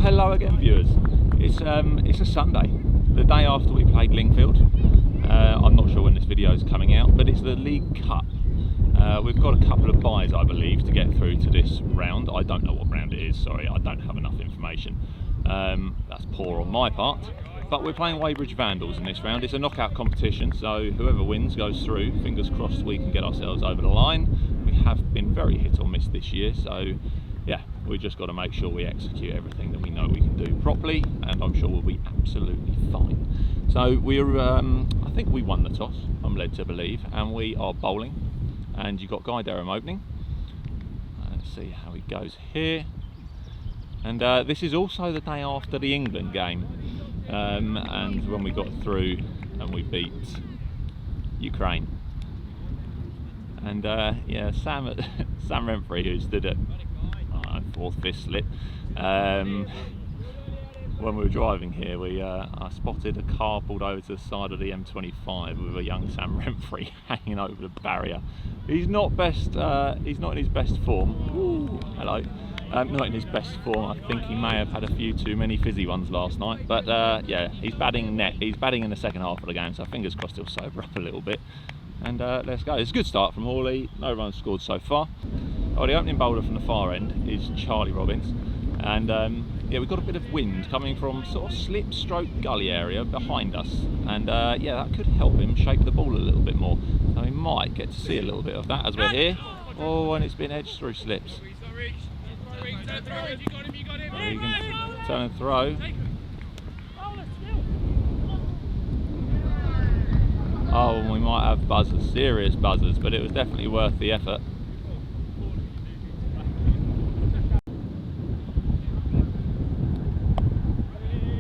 hello again, viewers. It's a Sunday, the day after we played Lingfield. I'm not sure when this video is coming out, but it's the League Cup. We've got a couple of buys, I believe, to get through to this round. I don't know what round it is, sorry, I don't have enough information. That's poor on my part. But we're playing Weybridge Vandals in this round. It's a knockout competition, so whoever wins goes through. Fingers crossed we can get ourselves over the line. We have been very hit or miss this year, so yeah, we've just got to make sure we execute everything that we know we can do properly, and I'm sure we'll be absolutely fine. So we're, I think we won the toss, I'm led to believe, and we are bowling. And you've got Guy Derham opening. Let's see how he goes here. And this is also the day after the England game, and when we got through and we beat Ukraine. And yeah, Sam Renfrey, who stood at fourth, fifth slip, when we were driving here, I spotted a car pulled over to the side of the M25 with a young Sam Renfrey hanging over the barrier. He's not best. He's not in his best form. Ooh, hello. Not in his best form. I think he may have had a few too many fizzy ones last night. But yeah, he's batting net. He's batting in the second half of the game, so fingers crossed he'll sober up a little bit. And let's go. It's a good start from Horley. No runs scored so far. Oh, the opening bowler from the far end is Charlie Robbins, and yeah, we've got a bit of wind coming from sort of slip stroke gully area behind us, and yeah, that could help him shape the ball a little bit more. So we might get to see a little bit of that as we're here. Oh, and it's been edged through slips. He can turn and throw. Oh, and we might have buzzers, serious buzzers, but it was definitely worth the effort.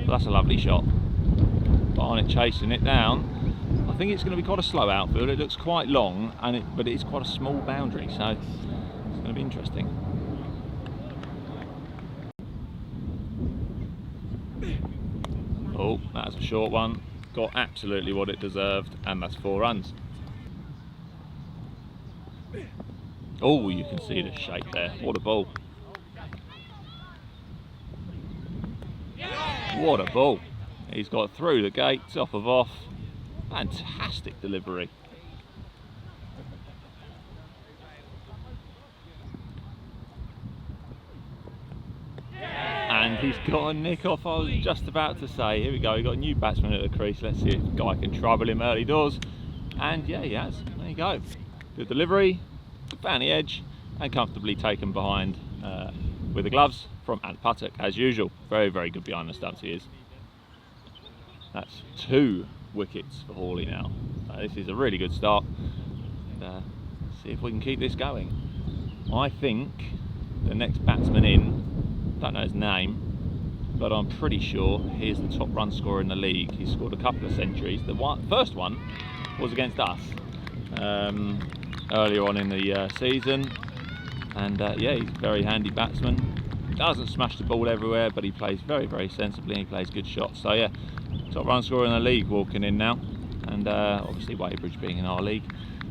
That's a lovely shot. Barnett chasing it down. I think it's going to be quite a slow outfield. It looks quite long, but it's quite a small boundary, so it's going to be interesting. Oh, that's a short one. Got absolutely what it deserved, and that's 4 runs. Oh, you can see the shape there. What a ball. What a ball. He's got through the gate, top of off. Fantastic delivery. And he's got a nick off, I was just about to say. Here we go, we've got a new batsman at the crease. Let's see if Guy can trouble him early doors. And yeah, he has. There you go. Good delivery, found the edge, and comfortably taken behind with the gloves from Ant Puttock, as usual. Very, very good behind the stumps he is. That's 2 wickets for Horley now. This is a really good start. See if we can keep this going. I think the next batsman in, don't know his name, but I'm pretty sure he's the top run scorer in the league. He's scored a couple of centuries. The first one was against us earlier on in the season. And yeah, he's a very handy batsman. Doesn't smash the ball everywhere, but he plays very, very sensibly, and he plays good shots. So yeah, top run scorer in the league walking in now. And obviously Weybridge being in our league,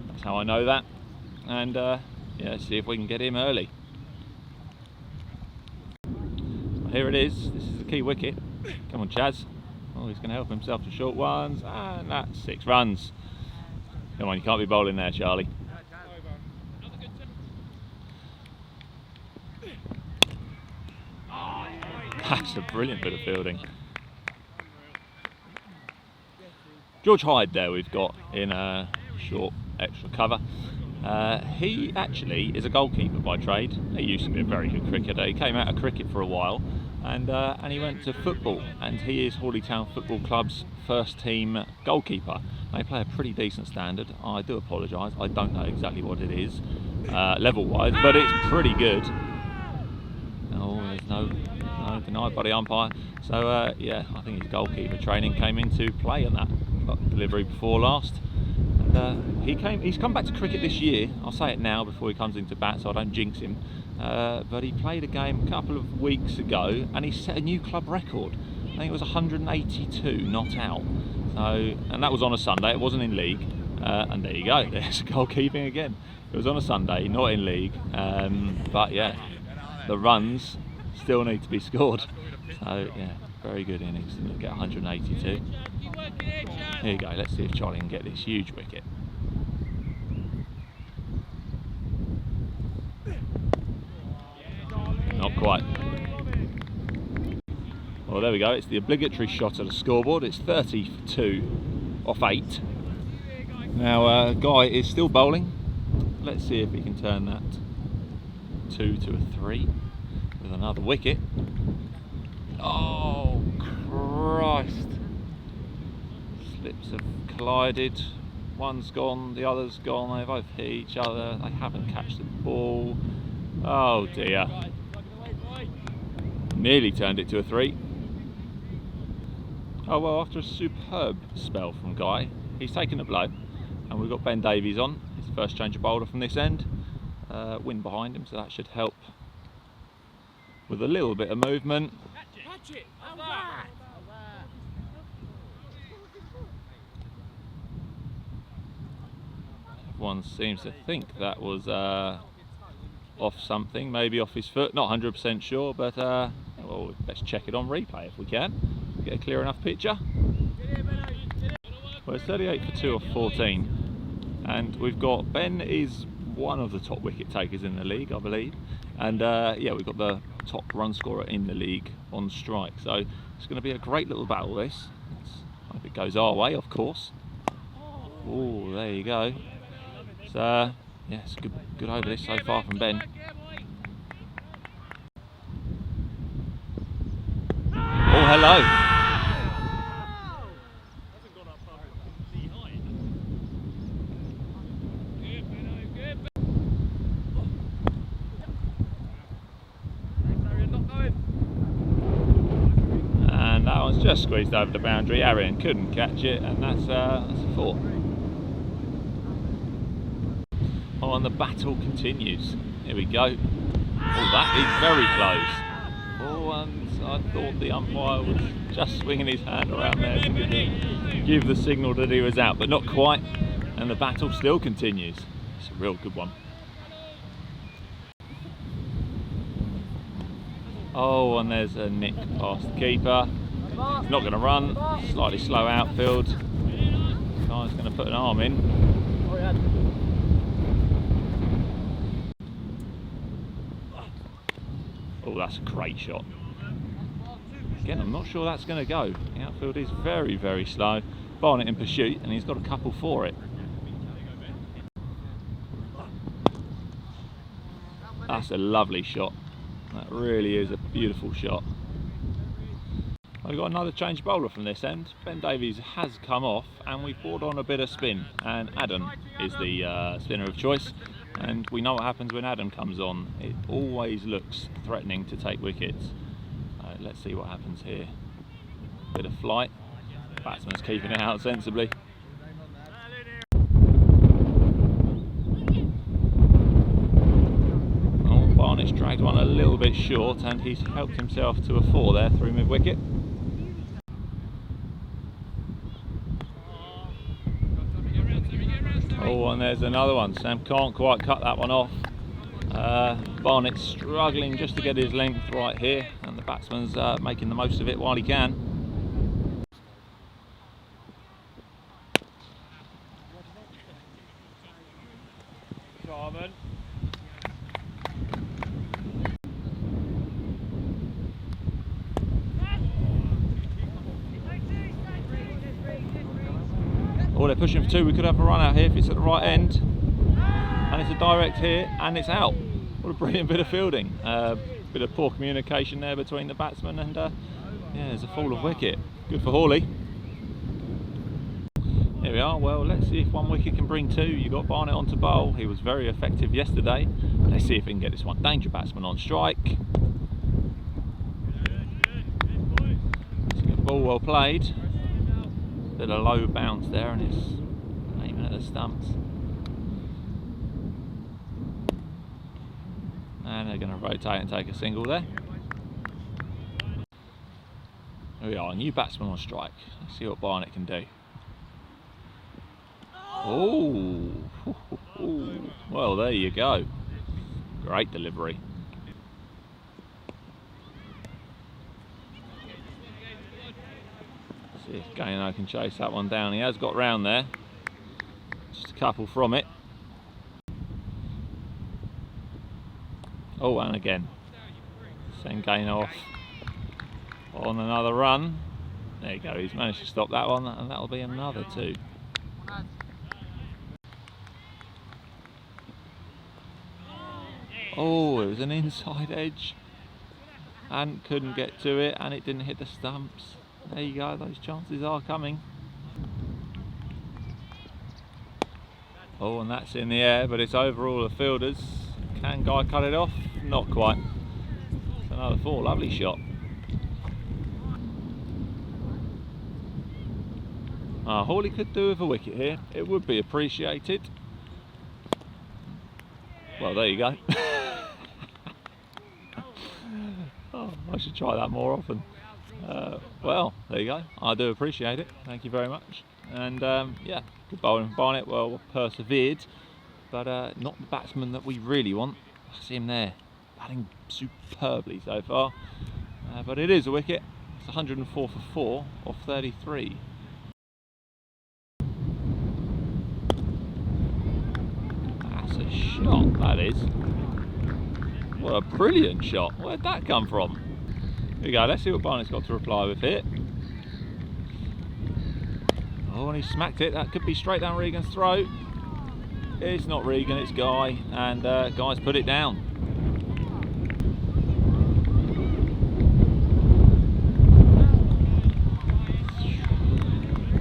that's how I know that. And yeah, let's see if we can get him early. Well, here it is. This is the key wicket. Come on, Chaz. Oh, he's going to help himself to short ones, and that's 6 runs. Come on, you can't be bowling there, Charlie. That's a brilliant bit of fielding. George Hyde there we've got in a short extra cover. He actually is a goalkeeper by trade. He used to be a very good cricketer. He came out of cricket for a while, and he went to football, and he is Horley Town Football Club's first team goalkeeper. They play a pretty decent standard. I do apologise, I don't know exactly what it is level wise, but it's pretty good. Oh, there's no denied by the umpire. So yeah, I think his goalkeeper training came into play on that delivery before last. And he's come back to cricket this year. I'll say it now before he comes into bat so I don't jinx him. But he played a game a couple of weeks ago and he set a new club record. I think it was 182 not out. So, and that was on a Sunday, it wasn't in league. And there you go, there's goalkeeping again. It was on a Sunday, not in league. But yeah, the runs still need to be scored. So yeah, very good innings. Look at 182. Here you go, let's see if Charlie can get this huge wicket. Not quite. Well, there we go, it's the obligatory shot at the scoreboard. It's 30 for 2 off 8. Now Guy is still bowling. Let's see if he can turn that 2 to a 3 with another wicket. Oh Christ, slips have collided, one's gone, the other's gone, they both hit each other, they haven't catched the ball. Oh dear, nearly turned it to a 3. Oh well, after a superb spell from Guy, he's taken a blow, and we've got Ben Davies on, his first change of bowler from this end. Wind behind him, so that should help with a little bit of movement. Everyone seems to think that was off something, maybe off his foot, not 100% sure, but well, let's check it on replay if we can. Get a clear enough picture. Well, it's 38 for 2 off 14, and we've got Ben is one of the top wicket takers in the league, I believe, and yeah, we've got the top run scorer in the league on strike, so it's going to be a great little battle this. I hope it goes our way, of course. Oh, there you go. So yeah, it's a good over this so far from Ben. Oh, hello. And that one's just squeezed over the boundary. Arian couldn't catch it, and that's a 4. Oh, and the battle continues. Here we go. Oh, that is very close. Oh, and I thought the umpire was just swinging his hand around there to give the signal that he was out, but not quite. And the battle still continues. It's a real good one. Oh, and there's a nick past the keeper. He's not going to run. Slightly slow outfield. Guy's going to put an arm in. Oh, that's a great shot. Again, I'm not sure that's going to go. The outfield is very, very slow. Barnett in pursuit, and he's got a couple for it. That's a lovely shot. That really is a beautiful shot. I've got another change bowler from this end. Ben Davies has come off, and we've brought on a bit of spin, and Adam is the spinner of choice. And we know what happens when Adam comes on. It always looks threatening to take wickets. Let's see what happens here. Bit of flight. Batsman's keeping it out sensibly. Oh, Barnett's dragged one a little bit short, and he's helped himself to a 4 there through mid-wicket. Oh, and there's another one. Sam can't quite cut that one off. Barnett's struggling just to get his length right here, and the batsman's making the most of it while he can. Oh, they're pushing for 2. We could have a run out here if it's at the right end. And it's a direct here, and it's out. What a brilliant bit of fielding. Bit of poor communication there between the batsmen, and yeah, there's a fall of wicket. Good for Horley. Here we are. Well, let's see if one wicket can bring 2. You got Barnett on to bowl. He was very effective yesterday. Let's see if he can get this one. Danger batsman on strike. It's a good ball, well played. Bit of low bounce there, and it's aiming at the stumps. And they're going to rotate and take a single there. Here we are, a new batsman on strike. Let's see what Barnett can do. Oh, well, there you go. Great delivery. See if Gaino can chase that one down. He has got round there. Just a couple from it. Oh, and again. Send Gaino off on another run. There you go, he's managed to stop that one, and that'll be another 2. Oh, it was an inside edge and couldn't get to it, and it didn't hit the stumps. There you go, those chances are coming. Oh, and that's in the air, but it's over all the fielders. Can Guy cut it off? Not quite. It's another 4, lovely shot. Horley could do with a wicket here. It would be appreciated. Well, there you go. Oh, I should try that more often. Well, there you go. I do appreciate it. Thank you very much. And yeah, good bowling from Barnett. Well, persevered, but not the batsman that we really want. I see him there, batting superbly so far. But it is a wicket. It's 104 for 4 off 33. That's a shot, that is. What a brilliant shot. Where'd that come from? Here we go, let's see what Barnett's got to reply with here. Oh, and he smacked it. That could be straight down Regan's throat. It's not Regan, it's Guy, and Guy's put it down.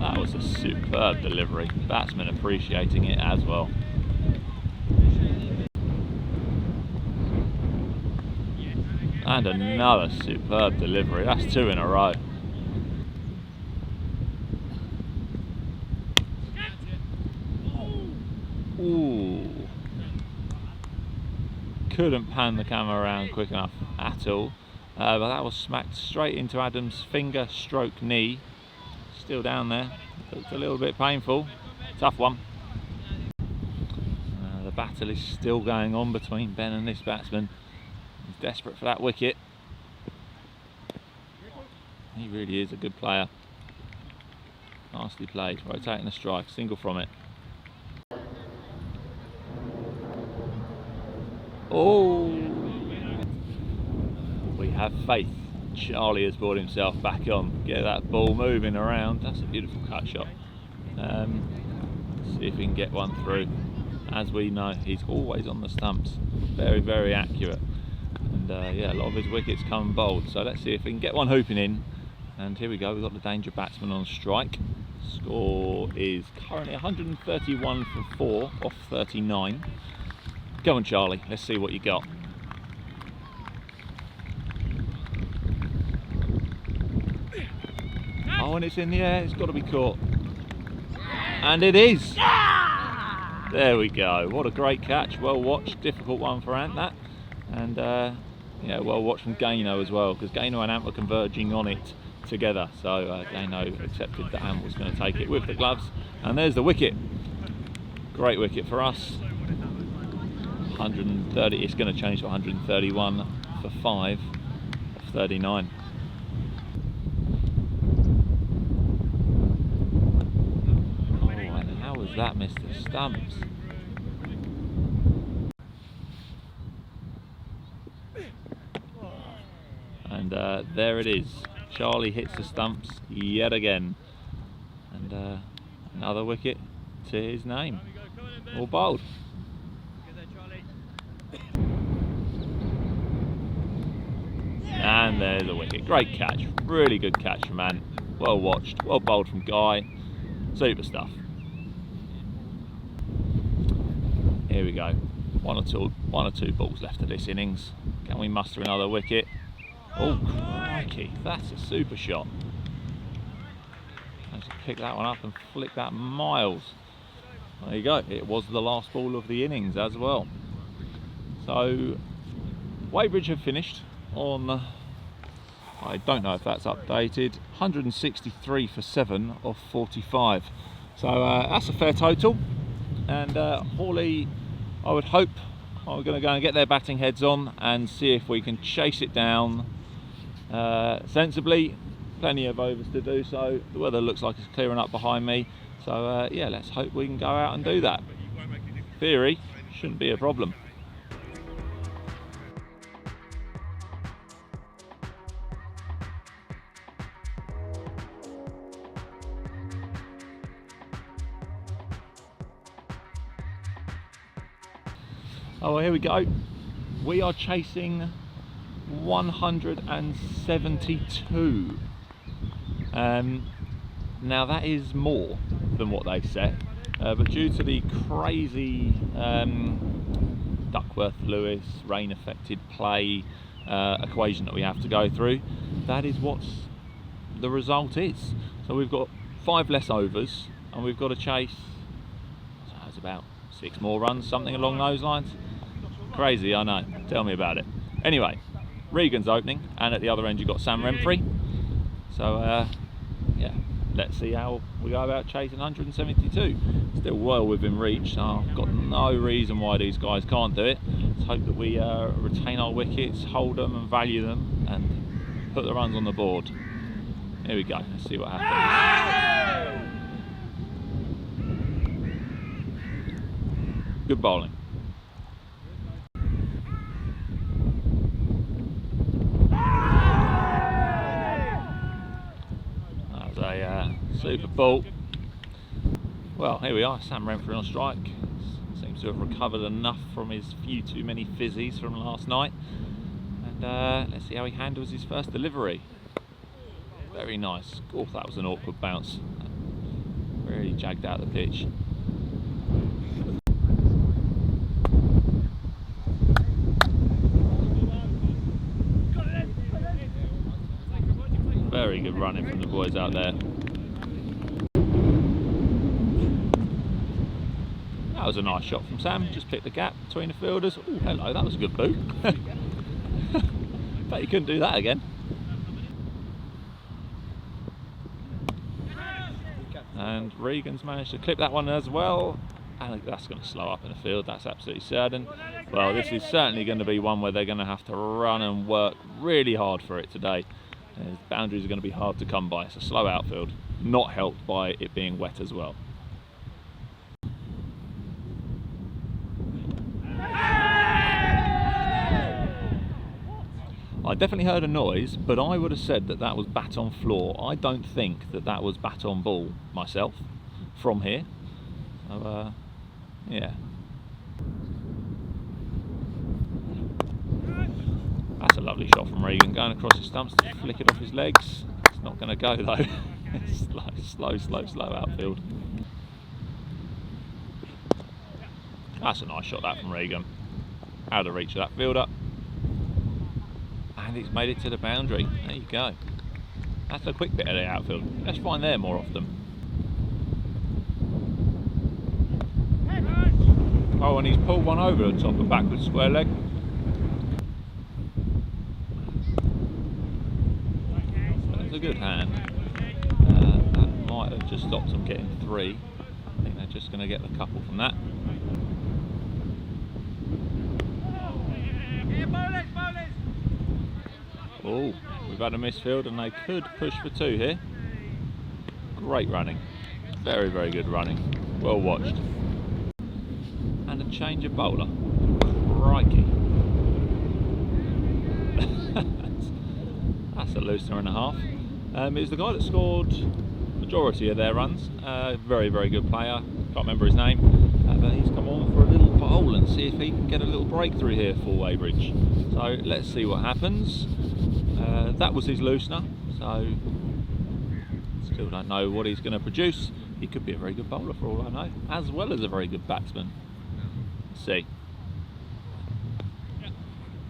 That was a superb delivery. Batsman appreciating it as well. And another superb delivery. That's 2 in a row. Ooh. Couldn't pan the camera around quick enough at all. But that was smacked straight into Adam's finger stroke knee. Still down there. It's a little bit painful. Tough one. The battle is still going on between Ben and this batsman. He's desperate for that wicket. He really is a good player. Nicely played. Rotating the strike. Single from it. Oh! We have faith. Charlie has brought himself back on. Get that ball moving around. That's a beautiful cut shot. See if we can get one through. As we know, he's always on the stumps. Very, very accurate. And yeah, a lot of his wickets come bowled. So let's see if we can get one hooping in. And here we go, we've got the danger batsman on strike. Score is currently 131 for 4 off 39. Go on, Charlie, let's see what you got. Oh, and it's in the air, it's got to be caught. And it is! There we go, what a great catch, well watched, difficult one for Ant that. And yeah, well watched from Gaino as well, because Gaino and Ant were converging on it together. So Gaino accepted that Ant was going to take it with the gloves. And there's the wicket. Great wicket for us. 130, it's going to change to 131 for 5 off 39. Oh, and how was that missed the stumps? And there it is. Charlie hits the stumps yet again. And another wicket to his name. All bowled. And there's a wicket. Great catch. Really good catch from Ant. Well watched. Well bowled from Guy. Super stuff. Here we go. One or two balls left of this innings. Can we muster another wicket? Oh, crikey. That's a super shot. Managed to pick that one up and flick that miles. There you go. It was the last ball of the innings as well. So, Weybridge have finished on, I don't know if that's updated, 163 for 7 off 45. So that's a fair total. And Horley, I would hope, are going to go and get their batting heads on and see if we can chase it down sensibly plenty of overs to do so. The weather looks like it's clearing up behind me, so yeah, let's hope we can go out and do that. In theory, shouldn't be a problem. Oh, well, here we go. We are chasing 172. Now that is more than what they've set, but due to the crazy Duckworth-Lewis rain affected play equation that we have to go through, that is what the result is. So we've got 5 less overs and we've got to chase, so it's about 6 more runs, something along those lines. Crazy, I know, tell me about it. Anyway, Regan's opening, and at the other end you've got Sam Renfrey. So yeah, let's see how we go about chasing 172. Still well within reach, so I've got no reason why these guys can't do it. Let's hope that we retain our wickets, hold them and value them, and put the runs on the board. Here we go, let's see what happens. Good bowling. Super ball. Well, here we are, Sam Renfrey on strike. Seems to have recovered enough from his few too many fizzies from last night. And let's see how he handles his first delivery. Very nice. Oh, that was an awkward bounce. Really jagged out the pitch. Very good running from the boys out there. That was a nice shot from Sam, just picked the gap between the fielders. Oh, hello, that was a good boot. Bet you couldn't do that again. And Regan's managed to clip that one as well. And that's going to slow up in the field, that's absolutely certain. Well, this is certainly going to be one where they're going to have to run and work really hard for it today. The boundaries are going to be hard to come by. It's a slow outfield, not helped by it being wet as well. I definitely heard a noise, but I would have said that that was bat on floor. I don't think that that was bat on ball myself from here. So, yeah. That's a lovely shot from Regan, going across his stumps to flick it off his legs. It's not going to go though. It's slow outfield. That's a nice shot that from Regan. Out of reach of that fielder. And he's made it to the boundary. There you go. That's a quick bit of the outfield. Let's find there more often. Oh, and he's pulled one over the top of backward square leg. That's a good hand. That might have just stopped them getting 3. I think they're just going to get the couple from that. Oh, we've had a misfield and they could push for 2 here. Great running. Very, very good running. Well watched. And a change of bowler. Crikey. That's a loosener and a half. It's the guy that scored majority of their runs. Very, very good player. Can't remember his name. But he's come on for a little bowl and see if he can get a little breakthrough here for Weybridge. So let's see what happens. That was his loosener, so still don't know what he's going to produce. He could be a very good bowler for all I know, as well as a very good batsman. Let's see.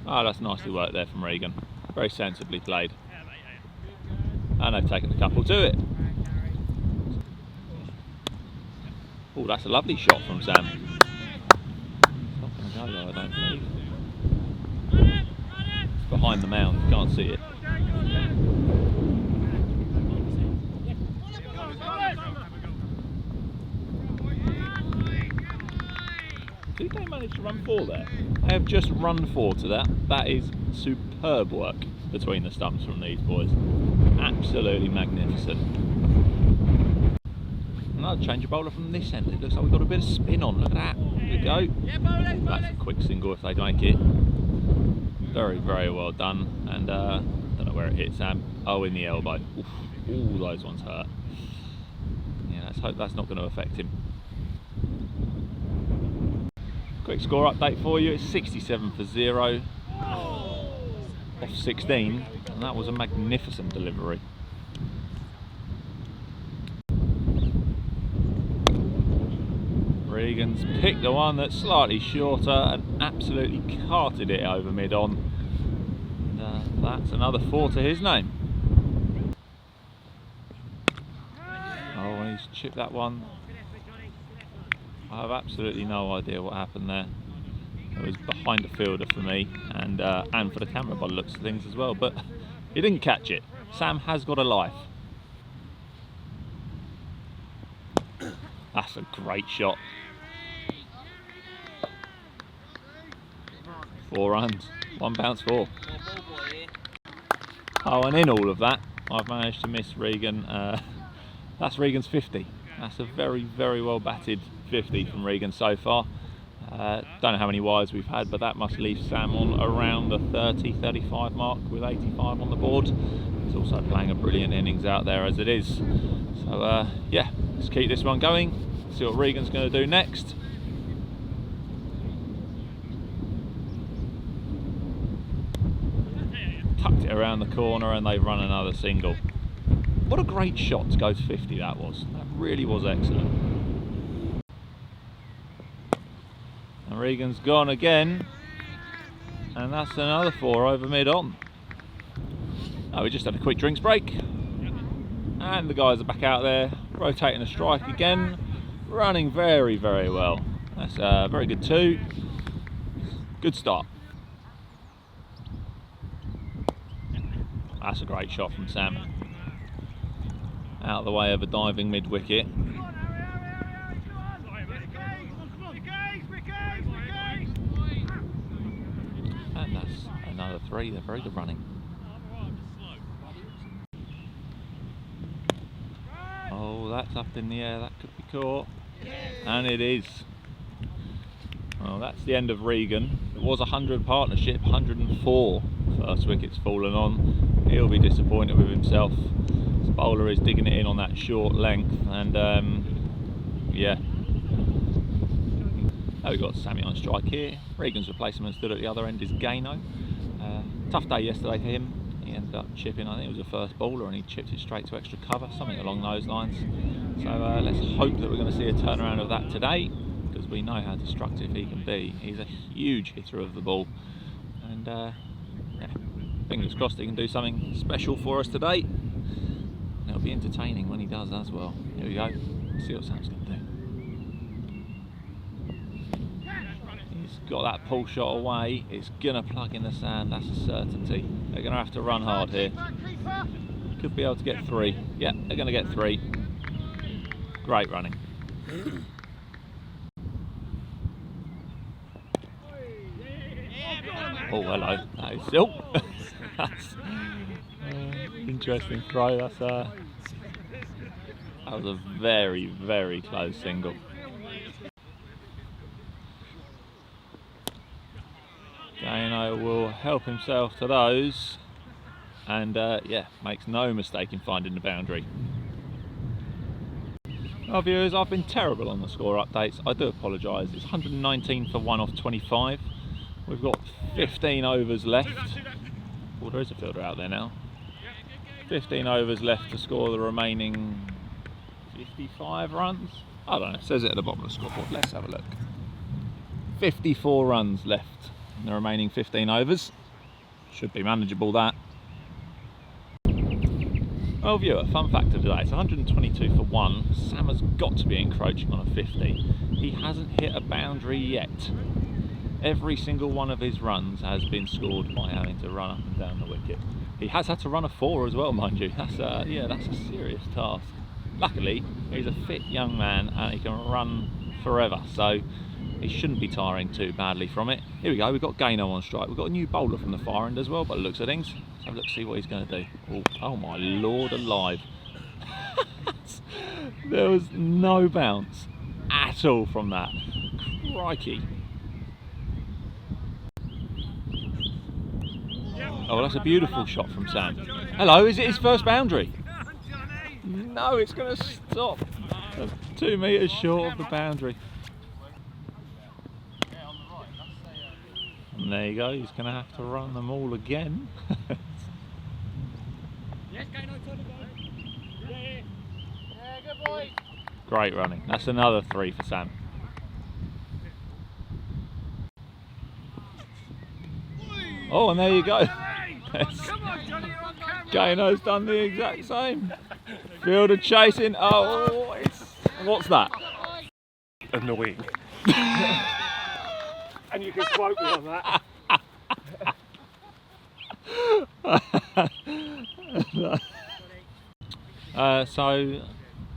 Oh, that's nicely worked there from Regan. Very sensibly played. And they've taken a couple to it. Oh, that's a lovely shot from Sam. It's not going to go though, I don't believe. It's behind the mound, you can't see it. Did they manage to run 4 there? They have just run 4 to that. That is superb work between the stumps from these boys. Absolutely magnificent. Another change of bowler from this end. It looks like we've got a bit of spin on. Look at that. There we go. That's a quick single if they make it. Very, very well done. And don't know where it hit, Sam. Oh, in the elbow. Oof. All those ones hurt. Yeah, let's hope that's not going to affect him. Quick score update for you. It's 67 for 0 off 16, and that was a magnificent delivery. Regan's picked the one that's slightly shorter and absolutely carted it over mid-on. And that's another 4 to his name. Oh, and he's chipped that one. I have absolutely no idea what happened there. It was behind the fielder for me, and for the camera by the looks of things as well, but he didn't catch it. Sam has got a life. That's a great shot. 4 runs, 1 bounce 4. Oh, and in all of that, I've managed to miss Regan. That's Regan's 50. That's a very, very well batted 50 from Regan so far. Don't know how many wides we've had, but that must leave Sam on around the 30-35 mark with 85 on the board. He's also playing a brilliant innings out there as it is. So yeah, let's keep this one going, see what Regan's going to do next. Tucked it around the corner and they've run another single. What a great shot to go to 50 that was. That really was excellent. And Regan's gone again, and that's another 4 over mid-on. Oh, we just had a quick drinks break, and the guys are back out there rotating a strike again, running very, very well. That's a very good 2. Good start. That's a great shot from Sam. Out of the way of a diving mid-wicket. And that's another 3. They're very good running. Oh, that's up in the air. That could be caught. And it is. Well, that's the end of Regan. It was a 100 partnership, 104. First wicket's fallen on. He'll be disappointed with himself. This bowler is digging it in on that short length, and yeah. Oh, we've got Sammy on strike here. Regan's replacement stood at the other end is Gaino. Tough day yesterday for him. He ended up chipping, I think it was the first bowler, and he chipped it straight to extra cover, something along those lines. So let's hope that we're going to see a turnaround of that today, because we know how destructive he can be. He's a huge hitter of the ball, and yeah, fingers crossed he can do something special for us today. And it'll be entertaining when he does as well. Here we go. Let's see what Sam's going to do. He's got that pull shot away. It's going to plug in the sand. That's a certainty. They're going to have to run hard here. Could be able to get 3. Yeah, they're going to get 3. Great running. Oh, hello. That is silk. That's interesting throw. That was a very, very close single. Gaino will help himself to those, and yeah, makes no mistake in finding the boundary. Well, viewers, I've been terrible on the score updates. I do apologise. It's 119 for 1 off 25. We've got 15 overs left. Well, there is a fielder out there now. 15 overs left to score the remaining 55 runs. I don't know, it says it at the bottom of the scoreboard. Let's have a look. 54 runs left in the remaining 15 overs. Should be manageable, that. Well, viewer, fun fact of today, it's 122 for 1. Sam has got to be encroaching on a 50. He hasn't hit a boundary yet. Every single one of his runs has been scored by having to run up and down the wicket. He has had to run a 4 as well, mind you. That's yeah, that's a serious task. Luckily, he's a fit young man and he can run forever. So he shouldn't be tiring too badly from it. Here we go, we've got Gaino on strike. We've got a new bowler from the far end as well, by the looks of things. Let's have a look, see what he's going to do. Oh my lord alive. There was no bounce at all from that. Crikey. Oh, that's a beautiful shot from Sam. Hello, is it his first boundary? No, it's going to stop 2 metres short of the boundary. And there you go, he's going to have to run them all again. Great running. That's another 3 for Sam. Oh, and there you go. Gaino's done the exact same. Fielder chasing. Oh, what's that? Annoying. And you can quote me on that. So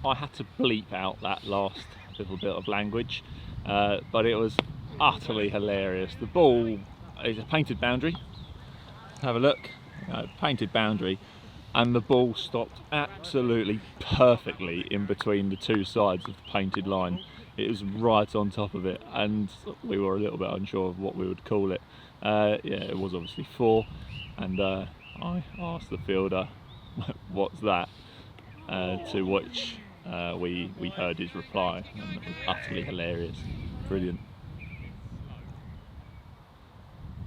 I had to bleep out that last little bit of language, but it was utterly hilarious. The ball is a painted boundary. Have a look, painted boundary, and the ball stopped absolutely perfectly in between the 2 sides of the painted line. It was right on top of it, and we were a little bit unsure of what we would call it. Yeah, it was obviously 4, and I asked the fielder, "What's that?" To which we heard his reply, and it was utterly hilarious, brilliant.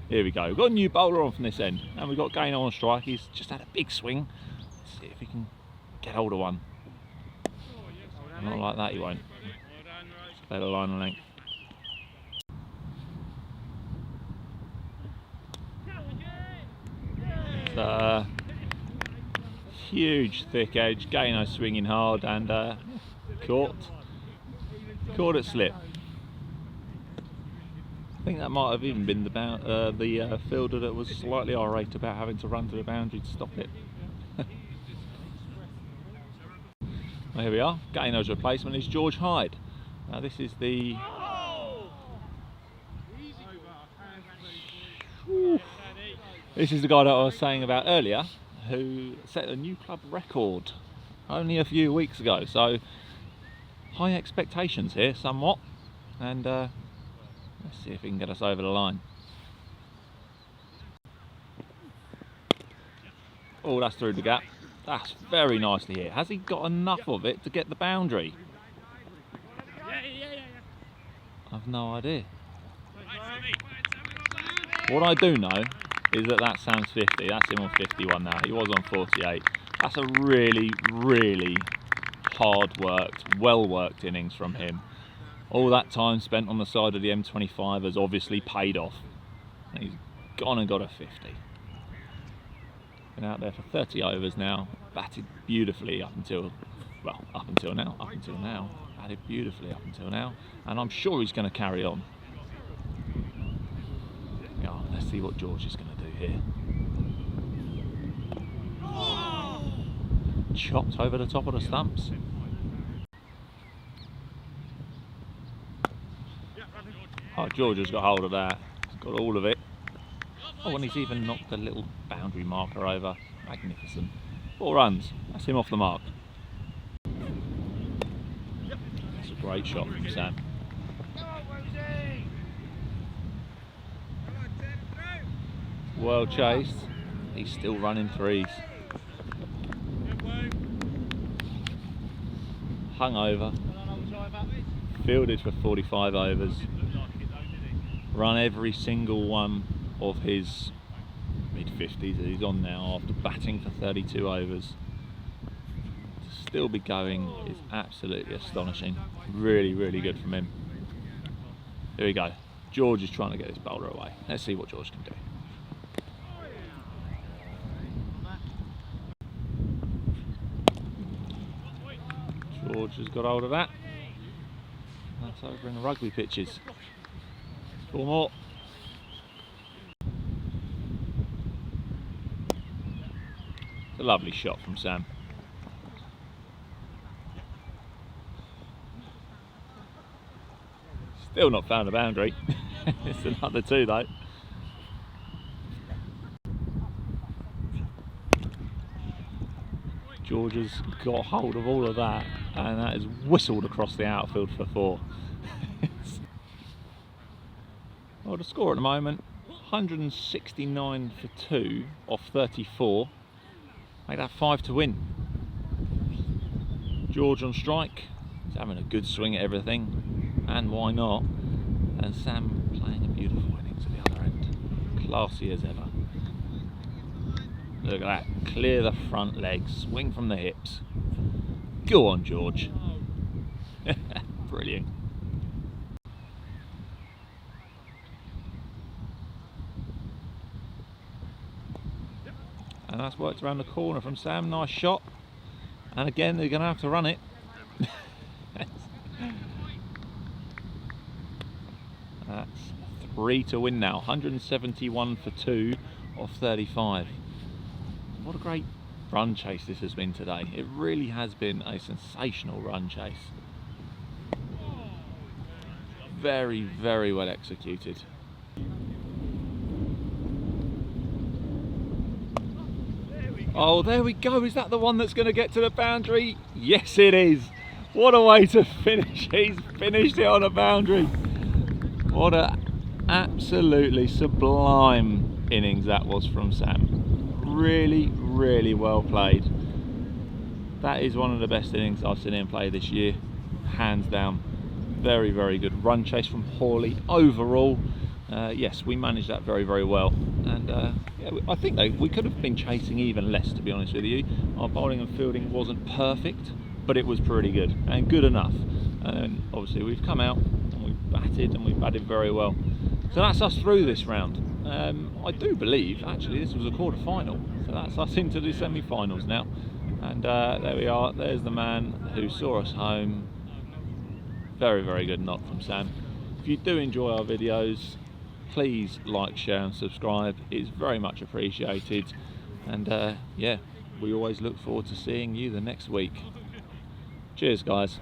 Here we go, we've got a new bowler on from this end, and we've got Gaino on strike. He's just had a big swing. Let's see if he can get hold of one. Not like that, he won't. Better line and length. Huge thick edge, Gaino swinging hard, and caught it slip. I think that might have even been the fielder that was slightly irate about having to run to the boundary to stop it. Well, here we are. Gaino's replacement is George Hyde. Now this is the... This is the guy that I was saying about earlier, who set a new club record only a few weeks ago. So high expectations here somewhat, and let's see if he can get us over the line. Oh, that's through the gap. That's very nicely hit. Has he got enough of it to get the boundary? I've no idea. What I do know is that Sam's 50. That's him on 51 now. He was on 48. That's a really, really hard worked, well worked innings from him. All that time spent on the side of the M25 has obviously paid off. And he's gone and got a 50. Been out there for 30 overs now, batted beautifully up until now, batted beautifully up until now, and I'm sure he's going to carry on. Yeah, let's see what George is going to do here. Chopped over the top of the stumps. Oh, George has got hold of that. He's got all of it. Oh, and he's even knocked a little boundary marker over. Magnificent. 4 runs. That's him off the mark. That's a great shot from Sam. Well chased. He's still running 3s. Hung over. Fielded for 45 overs. Run every single one of his mid-50s that he's on now after batting for 32 overs. To still be going is absolutely astonishing. Really, really good from him. Here we go. George is trying to get this bowler away. Let's see what George can do. George has got hold of that. That's over in the rugby pitches. 4 more. It's a lovely shot from Sam. Still not found a boundary. It's another 2 though. George has got hold of all of that, and that is whistled across the outfield for 4. Well, the score at the moment, 169 for 2 off 34. Make that 5 to win. George on strike. He's having a good swing at everything, and why not? And Sam playing a beautiful innings at the other end. Classy as ever. Look at that, clear the front legs, swing from the hips. Go on, George. Brilliant. And that's worked around the corner from Sam, nice shot. And again, they're going to have to run it. That's 3 to win now, 171 for 2 off 35. What a great run chase this has been today. It really has been a sensational run chase. Very, very well executed. Oh, there we go. Is that the one that's going to get to the boundary? Yes, it is. What a way to finish. He's finished it on a boundary. What a absolutely sublime innings that was from Sam. Really, really well played. That is one of the best innings I've seen him play this year, hands down. Very, very good run chase from Horley overall. Yes, we managed that very, very well, and yeah, I think we could have been chasing even less, to be honest with you. Our bowling and fielding wasn't perfect, but it was pretty good and good enough. And obviously we've come out and we've batted very well. So that's us through this round. I do believe actually this was a quarter final, so that's us into the semi-finals now. And there we are. There's the man who saw us home. Very, very good knock from Sam. If you do enjoy our videos, please like, share and subscribe. It's very much appreciated. And yeah, we always look forward to seeing you the next week. Cheers, guys.